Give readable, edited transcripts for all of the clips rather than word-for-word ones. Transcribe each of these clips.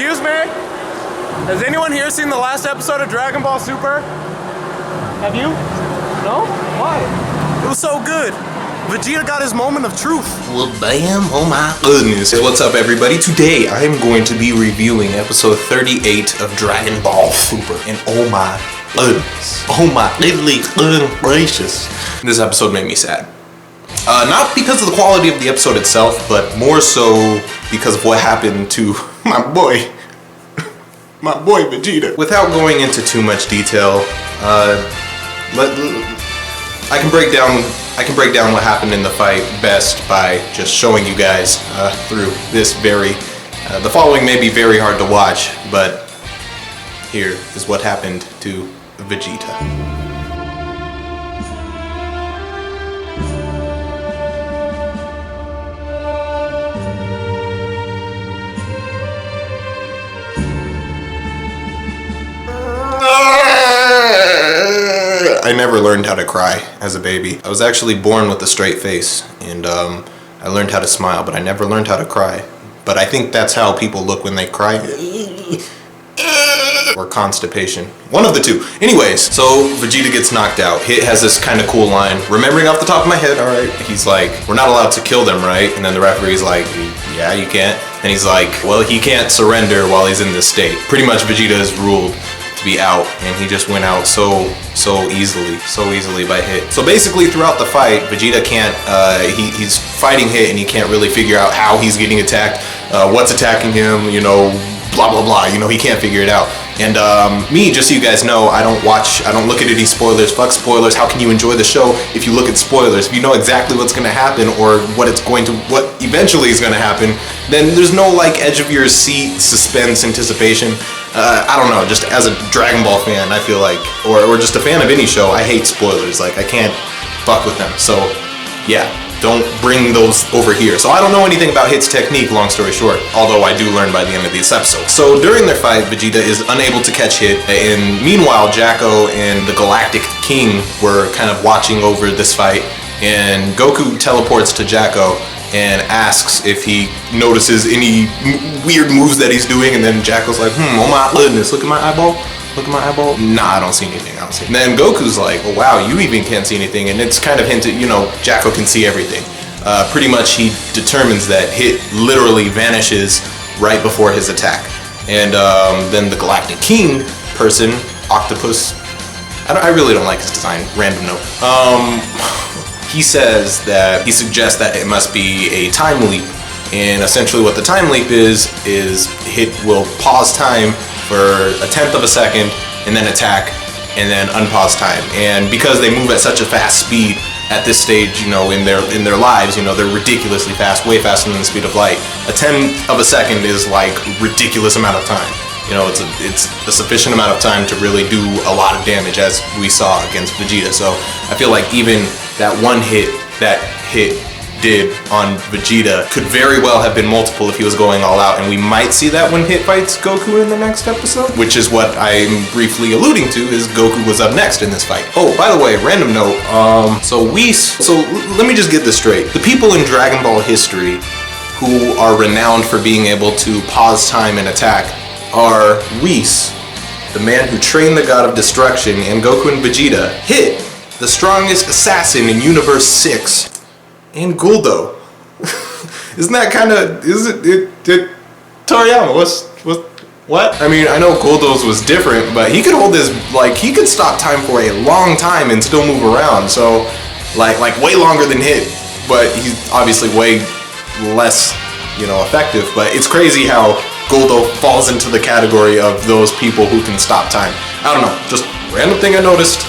Excuse me? Has anyone here seen the last episode of Dragon Ball Super? Have you? No? Why? It was so good. Vegeta got his moment of truth. Well, bam, oh my goodness. What's up, everybody? Today, I am going to be reviewing episode 38 of Dragon Ball Super. And oh my goodness. Oh my gracious. This episode made me sad. Not because of the quality of the episode itself, but more so because of what happened to my boy Vegeta. Without going into too much detail, I can break down what happened in the fight best by just showing you guys through this the following may be very hard to watch, but here is what happened to Vegeta. I never learned how to cry as a baby. I was actually born with a straight face, and I learned how to smile, but I never learned how to cry. But I think that's how people look when they cry. Or constipation. One of the two. Anyways, so Vegeta gets knocked out. Hit has this kind of cool line. Remembering off the top of my head, alright, he's like, we're not allowed to kill them, right? And then the referee's like, yeah, you can't. And he's like, well, he can't surrender while he's in this state. Pretty much Vegeta is ruled to be out, and he just went out so easily by Hit. So basically throughout the fight, Vegeta can't, he's fighting Hit and he can't really figure out how he's getting attacked, what's attacking him, you know, blah blah blah, you know, he can't figure it out. And me, just so you guys know, I don't look at any spoilers. Fuck spoilers. How can you enjoy the show if you look at spoilers? If you know exactly what's gonna happen or what eventually is gonna happen, then there's no like edge of your seat suspense anticipation. I don't know, just as a Dragon Ball fan, I feel like, or just a fan of any show, I hate spoilers. Like, I can't fuck with them. So yeah, don't bring those over here. So I don't know anything about Hit's technique, long story short, although I do learn by the end of this episode. So during their fight, Vegeta is unable to catch Hit, and meanwhile, Jacko and the Galactic King were kind of watching over this fight, and Goku teleports to Jacko and asks if he notices any weird moves that he's doing, and then Jacko's like, oh my goodness, look at my eyeball. Look at my eyeball. Nah, I don't see anything. And then Goku's like, oh, wow, you even can't see anything. And it's kind of hinted, you know, Jacko can see everything. Pretty much he determines that Hit literally vanishes right before his attack. And then the Galactic King person, Octopus, I really don't like his design, random note. He suggests that it must be a time leap. And essentially what the time leap is Hit will pause time for 1/10 of a second and then attack and then unpause time. And because they move at such a fast speed at this stage, you know, in their lives, you know, they're ridiculously fast, way faster than the speed of light. 1/10 of a second is like ridiculous amount of time. You know, it's a sufficient amount of time to really do a lot of damage, as we saw against Vegeta. So I feel like even that one hit that Hit did on Vegeta could very well have been multiple if he was going all out, and we might see that when Hit fights Goku in the next episode, which is what I'm briefly alluding to, is Goku was up next in this fight. Oh, by the way, random note, so let me just get this straight. The people in Dragon Ball history who are renowned for being able to pause time and attack are Whis, the man who trained the God of Destruction, and Goku and Vegeta, Hit, the strongest assassin in Universe 6, and Guldo. Isn't that kind of, Toriyama, what? I mean, I know Guldo's was different, but he could hold his, like, he could stop time for a long time and still move around, so, like way longer than Hit, but he's obviously way less, you know, effective. But it's crazy how Guldo falls into the category of those people who can stop time. I don't know, just random thing I noticed.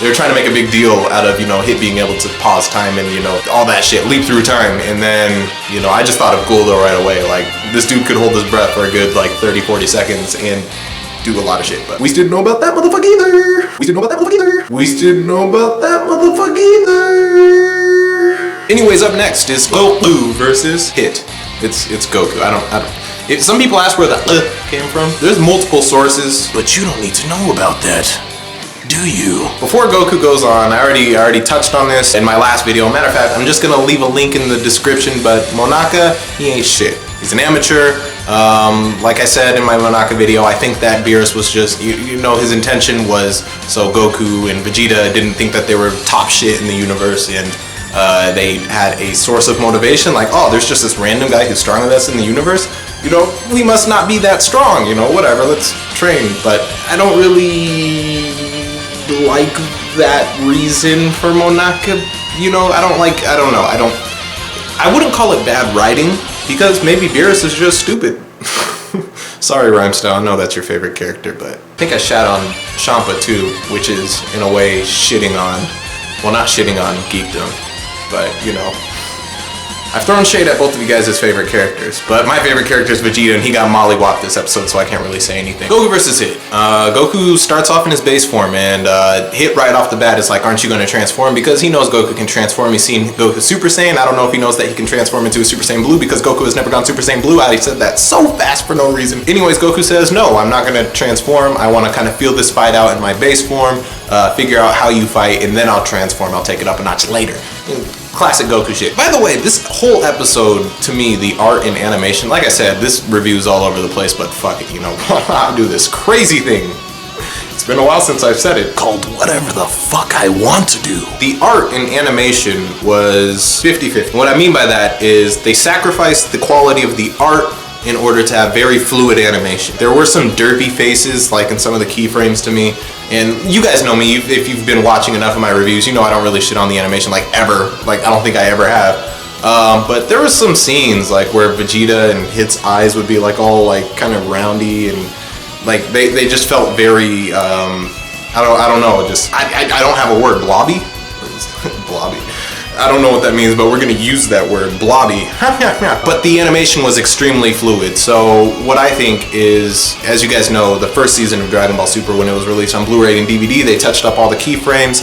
They're trying to make a big deal out of, you know, Hit being able to pause time and, you know, all that shit, leap through time. And then, you know, I just thought of Guldo right away. Like, this dude could hold his breath for a good, like, 30-40 seconds and do a lot of shit. But we didn't know about that motherfucker either. Anyways, up next is Goku versus Hit. It's Goku. If some people ask where the came from, there's multiple sources, but you don't need to know about that, do you? Before Goku goes on, I already touched on this in my last video. Matter of fact, I'm just gonna leave a link in the description, but Monaka, he ain't shit. He's an amateur. Like I said in my Monaka video, I think that Beerus was just, you know, his intention was so Goku and Vegeta didn't think that they were top shit in the universe, and they had a source of motivation, like, oh, there's just this random guy who's stronger than us in the universe, you know, we must not be that strong, you know, whatever, let's train. But I don't really like that reason for Monaka, you know, I don't know, I wouldn't call it bad writing, because maybe Beerus is just stupid. Sorry, Rhymestyle, I know that's your favorite character, but I think I shat on Champa too, which is, in a way, shitting on, well, not shitting on geekdom, but, you know, I've thrown shade at both of you guys' favorite characters, but my favorite character is Vegeta, and he got mollywopped this episode, so I can't really say anything. Goku versus Hit. Goku starts off in his base form, and Hit right off the bat is like, aren't you going to transform? Because he knows Goku can transform. He's seen Goku Super Saiyan. I don't know if he knows that he can transform into a Super Saiyan Blue, because Goku has never gone Super Saiyan Blue. I said that so fast for no reason. Anyways, Goku says, no, I'm not going to transform. I want to kind of feel this fight out in my base form, figure out how you fight, and then I'll transform. I'll take it up a notch later. Classic Goku shit. By the way, this whole episode, to me, the art and animation, like I said, this review's all over the place, but fuck it, you know, I'll do this crazy thing. It's been a while since I've said it, called whatever the fuck I want to do. The art and animation was 50-50. What I mean by that is they sacrificed the quality of the art in order to have very fluid animation. There were some derpy faces, like in some of the keyframes to me, and you guys know me, if you've been watching enough of my reviews, you know I don't really shit on the animation, like ever. Like, I don't think I ever have. But there was some scenes, like, where Vegeta and Hit's eyes would be, like, all, like, kind of roundy, and, like, they just felt very, I don't know, just, I don't have a word, blobby? Blobby. I don't know what that means, but we're gonna use that word, blobby. But the animation was extremely fluid, so what I think is, as you guys know, the first season of Dragon Ball Super, when it was released on Blu-ray and DVD, they touched up all the keyframes,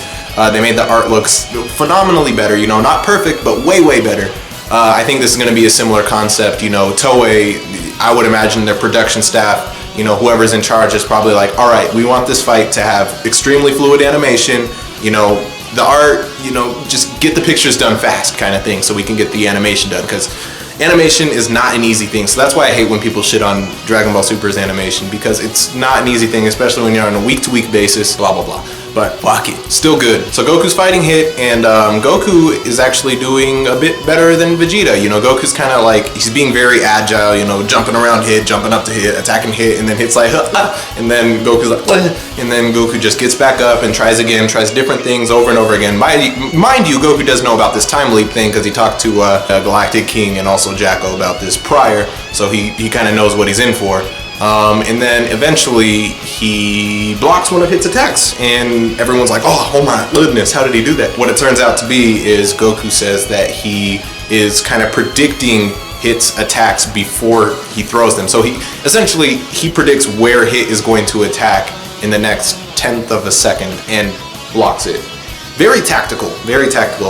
they made the art look phenomenally better, you know, not perfect, but way, way better. I think this is gonna be a similar concept, you know, Toei, I would imagine their production staff, you know, whoever's in charge is probably like, all right, we want this fight to have extremely fluid animation, you know, the art, you know, just get the pictures done fast kind of thing so we can get the animation done, because animation is not an easy thing. So that's why I hate when people shit on Dragon Ball Super's animation, because it's not an easy thing, especially when you're on a week-to-week basis, blah, blah, blah. But fuck it, still good. So Goku's fighting Hit, and Goku is actually doing a bit better than Vegeta. You know, Goku's kind of like, he's being very agile, you know, jumping around Hit, jumping up to Hit, attacking Hit, and then Hit's like, and then Goku's like, and then Goku just gets back up and tries again, tries different things over and over again. Mind you, Goku does know about this time leap thing, because he talked to Galactic King and also Jacko about this prior, so he kind of knows what he's in for. And then eventually he blocks one of Hit's attacks, and everyone's like, oh my goodness, how did he do that? What it turns out to be is Goku says that he is kind of predicting Hit's attacks before he throws them. So he predicts where Hit is going to attack in the next 10th of a second and blocks it. Very tactical,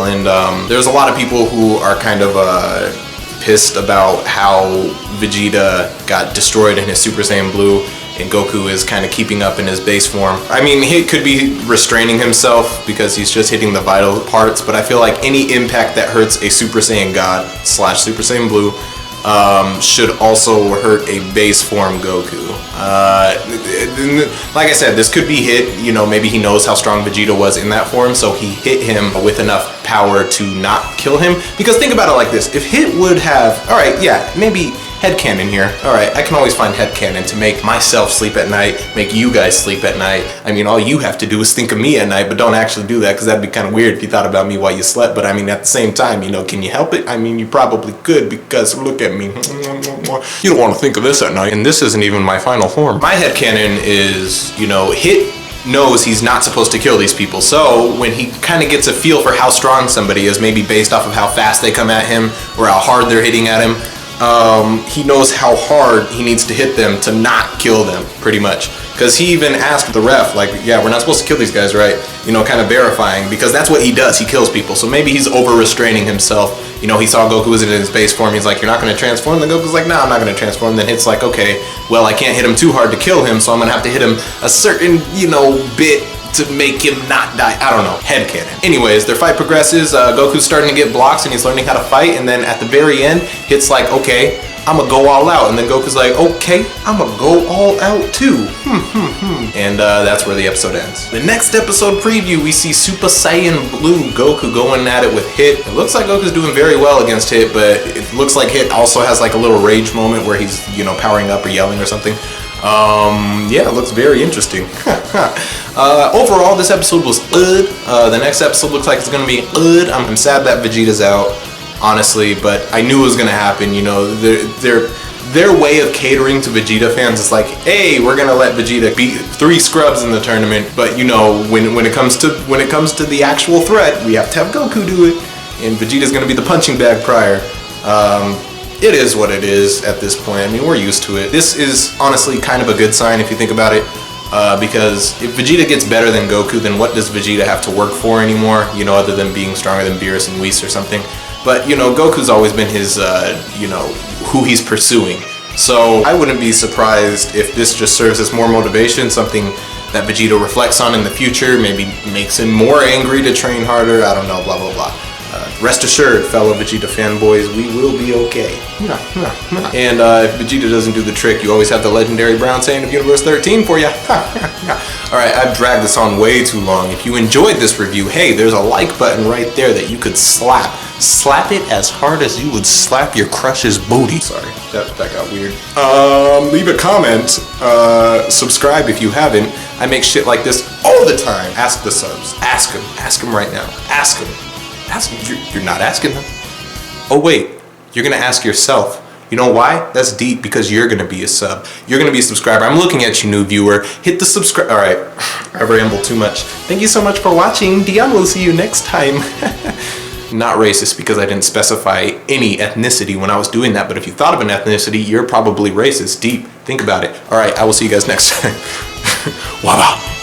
and there's a lot of people who are kind of pissed about how Vegeta got destroyed in his Super Saiyan Blue, and Goku is kind of keeping up in his base form. I mean, Hit could be restraining himself because he's just hitting the vital parts, but I feel like any impact that hurts a Super Saiyan God / Super Saiyan Blue should also hurt a base form Goku. Like I said, this could be Hit, you know, maybe he knows how strong Vegeta was in that form, so he hit him with enough power to not kill him. Because think about it like this, if Hit would have, alright, yeah, maybe headcanon here. Alright, I can always find headcanon to make myself sleep at night, make you guys sleep at night. I mean, all you have to do is think of me at night, but don't actually do that, because that'd be kind of weird if you thought about me while you slept. But I mean, at the same time, you know, can you help it? I mean, you probably could, because look at me. You don't want to think of this at night. And this isn't even my final form. My headcanon is, you know, Hit knows he's not supposed to kill these people, so when he kind of gets a feel for how strong somebody is, maybe based off of how fast they come at him or how hard they're hitting at him, he knows how hard he needs to hit them to not kill them, pretty much. Because he even asked the ref, like, yeah, we're not supposed to kill these guys, right? You know, kind of verifying, because that's what he does, he kills people. So maybe he's over-restraining himself. You know, he saw Goku was in his base form, he's like, you're not going to transform? Then Goku's like, no, I'm not going to transform. Then Hit's like, okay, well, I can't hit him too hard to kill him, so I'm going to have to hit him a certain, you know, bit to make him not die. I don't know, headcanon. Anyways, their fight progresses. Goku's starting to get blocks and he's learning how to fight, and then at the very end, Hit's like, okay, I'm gonna go all out, and then Goku's like, okay, I'm gonna go all out too. And that's where the episode ends. The next episode preview, we see Super Saiyan Blue Goku going at it with Hit. It looks like Goku's doing very well against Hit, but it looks like Hit also has like a little rage moment where he's, you know, powering up or yelling or something. Yeah, it looks very interesting. Overall, this episode was good. The next episode looks like it's gonna be good. I'm sad that Vegeta's out, honestly, but I knew it was gonna happen. You know, their way of catering to Vegeta fans is like, hey, we're gonna let Vegeta beat 3 scrubs in the tournament, but you know, when it comes to the actual threat, we have to have Goku do it, and Vegeta's gonna be the punching bag prior. It is what it is at this point. I mean, we're used to it. This is honestly kind of a good sign if you think about it, because if Vegeta gets better than Goku, then what does Vegeta have to work for anymore? You know, other than being stronger than Beerus and Whis or something. But you know, Goku's always been his, you know, who he's pursuing. So I wouldn't be surprised if this just serves as more motivation, something that Vegeta reflects on in the future, maybe makes him more angry to train harder. I don't know, blah blah blah. Rest assured, fellow Vegeta fanboys, we will be okay. And if Vegeta doesn't do the trick, you always have the legendary Brown Saiyan of Universe 13 for you. Alright, I've dragged this on way too long. If you enjoyed this review, hey, there's a like button right there that you could slap. Slap it as hard as you would slap your crush's booty. Sorry, that got weird. Leave a comment. Subscribe if you haven't. I make shit like this all the time. Ask the subs. Ask them. Ask them right now. Ask them. You're not asking them. Oh wait, you're gonna ask yourself. You know why? That's deep, because you're gonna be a sub. You're gonna be a subscriber. I'm looking at you, new viewer. Hit the subscribe. All right, I rambled too much. Thank you so much for watching. Deion will see you next time. Not racist, because I didn't specify any ethnicity when I was doing that. But if you thought of an ethnicity, you're probably racist. Deep. Think about it. All right, I will see you guys next time. WUAH BAMMM.